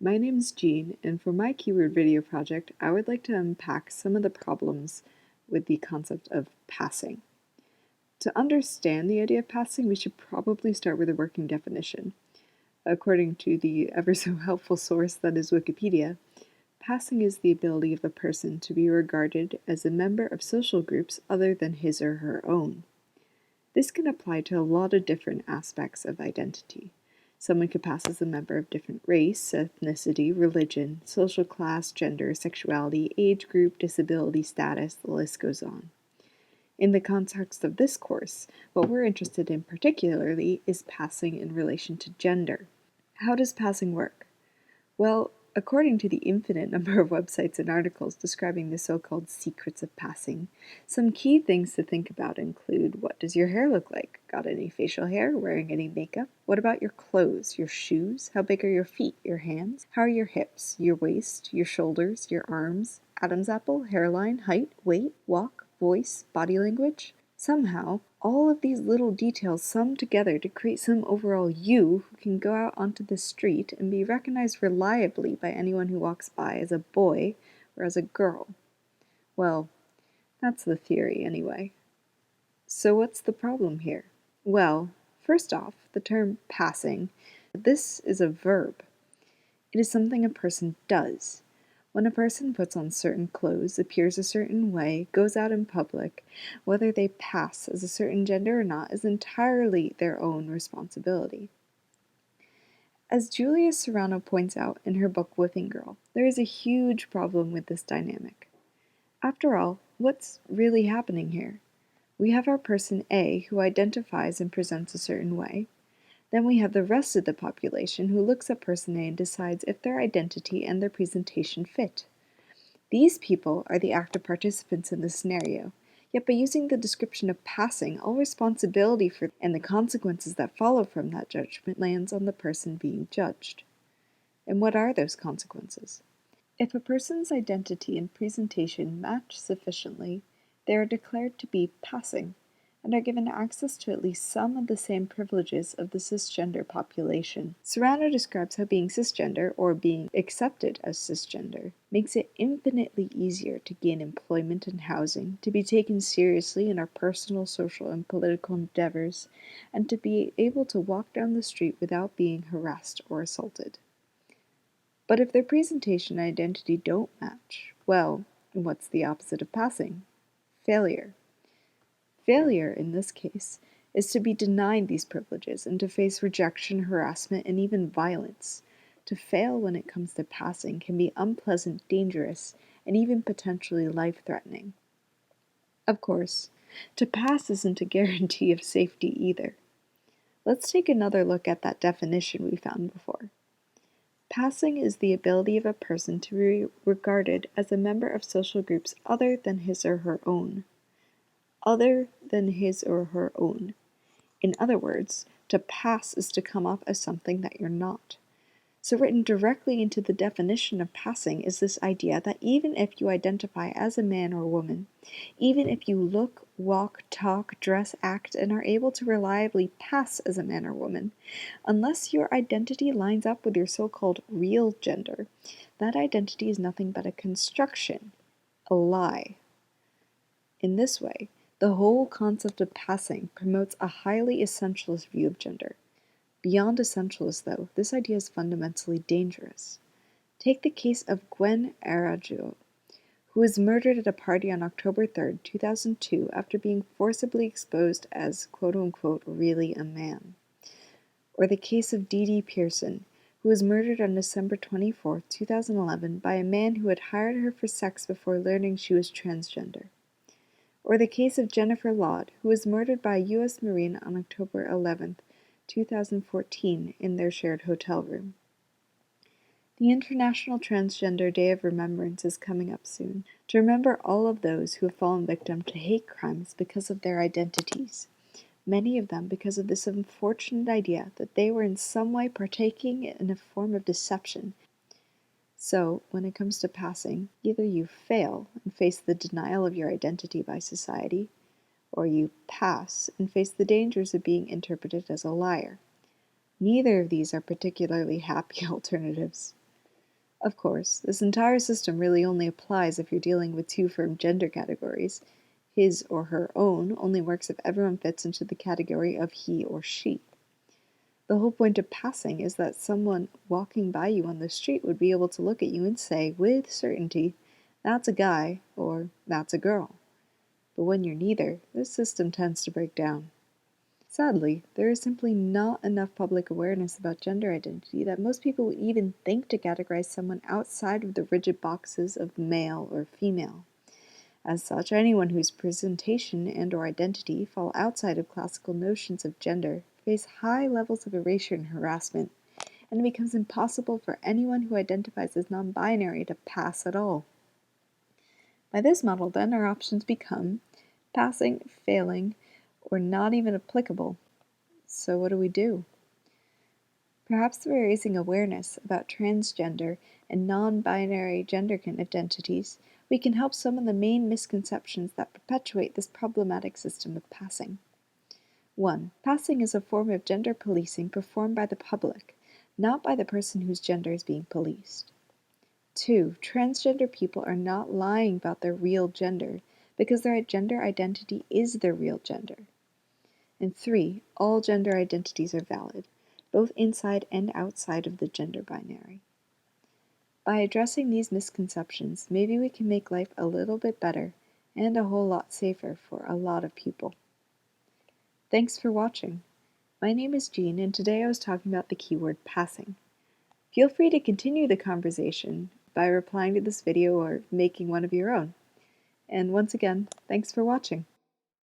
My name's Jean, and for my keyword video project, I would like to unpack some of the problems with the concept of passing. To understand the idea of passing, we should probably start with a working definition. According to the ever so helpful source that is Wikipedia, passing is the ability of a person to be regarded as a member of social groups other than his or her own. This can apply to a lot of different aspects of identity. Someone could pass as a member of different race, ethnicity, religion, social class, gender, sexuality, age group, disability status, the list goes on. In the context of this course, what we're interested in particularly is passing in relation to gender. How does passing work? Well, according to the infinite number of websites and articles describing the so-called secrets of passing, some key things to think about include: what does your hair look like? Got any facial hair? Wearing any makeup? What about your clothes, your shoes? How big are your feet, your hands? How are your hips, your waist, your shoulders, your arms? Adam's apple, hairline, height, weight, walk, voice, body language? Somehow, all of these little details sum together to create some overall you who can go out onto the street and be recognized reliably by anyone who walks by as a boy or as a girl. Well, that's the theory anyway. So what's the problem here? Well, first off, the term passing. This is a verb. It is something a person does. When a person puts on certain clothes, appears a certain way, goes out in public, whether they pass as a certain gender or not is entirely their own responsibility. As Julia Serrano points out in her book Whipping Girl, there is a huge problem with this dynamic. After all, what's really happening here? We have our person A who identifies and presents a certain way. Then we have the rest of the population who looks at person A and decides if their identity and their presentation fit. These people are the active participants in the scenario, yet by using the description of passing, all responsibility for and the consequences that follow from that judgment lands on the person being judged. And what are those consequences? If a person's identity and presentation match sufficiently, they are declared to be passing, and are given access to at least some of the same privileges of the cisgender population. Serrano describes how being cisgender, or being accepted as cisgender, makes it infinitely easier to gain employment and housing, to be taken seriously in our personal, social, and political endeavors, and to be able to walk down the street without being harassed or assaulted. But if their presentation and identity don't match, well, what's the opposite of passing? Failure. Failure, in this case, is to be denied these privileges and to face rejection, harassment, and even violence. To fail when it comes to passing can be unpleasant, dangerous, and even potentially life-threatening. Of course, to pass isn't a guarantee of safety either. Let's take another look at that definition we found before. Passing is the ability of a person to be regarded as a member of social groups other than his or her own. Other than his or her own. In other words, to pass is to come off as something that you're not. So written directly into the definition of passing is this idea that even if you identify as a man or woman, even if you look, walk, talk, dress, act, and are able to reliably pass as a man or woman, unless your identity lines up with your so-called real gender, that identity is nothing but a construction, a lie. In this way, the whole concept of passing promotes a highly essentialist view of gender. Beyond essentialist, though, this idea is fundamentally dangerous. Take the case of Gwen Arajo, who was murdered at a party on October 3, 2002, after being forcibly exposed as quote-unquote really a man. Or the case of Dee Dee Pearson, who was murdered on December 24, 2011, by a man who had hired her for sex before learning she was transgender. Or the case of Jennifer Laud, who was murdered by a U.S. Marine on October 11, 2014, in their shared hotel room. The International Transgender Day of Remembrance is coming up soon, to remember all of those who have fallen victim to hate crimes because of their identities, many of them because of this unfortunate idea that they were in some way partaking in a form of deception. So, when it comes to passing, either you fail and face the denial of your identity by society, or you pass and face the dangers of being interpreted as a liar. Neither of these are particularly happy alternatives. Of course, this entire system really only applies if you're dealing with two firm gender categories. His or her own only works if everyone fits into the category of he or she. The whole point of passing is that someone walking by you on the street would be able to look at you and say with certainty, that's a guy or that's a girl. But when you're neither, this system tends to break down. Sadly, there is simply not enough public awareness about gender identity that most people would even think to categorize someone outside of the rigid boxes of male or female. As such, anyone whose presentation and/or identity fall outside of classical notions of gender face high levels of erasure and harassment, and it becomes impossible for anyone who identifies as non-binary to pass at all. By this model, then, our options become passing, failing, or not even applicable. So what do we do? Perhaps through raising awareness about transgender and non-binary gender identities, we can help some of the main misconceptions that perpetuate this problematic system of passing. 1. Passing is a form of gender policing performed by the public, not by the person whose gender is being policed. 2. Transgender people are not lying about their real gender because their gender identity is their real gender. And 3. All gender identities are valid, both inside and outside of the gender binary. By addressing these misconceptions, maybe we can make life a little bit better and a whole lot safer for a lot of people. Thanks for watching. My name is Jean, and today I was talking about the keyword passing. Feel free to continue the conversation by replying to this video or making one of your own. And once again, thanks for watching.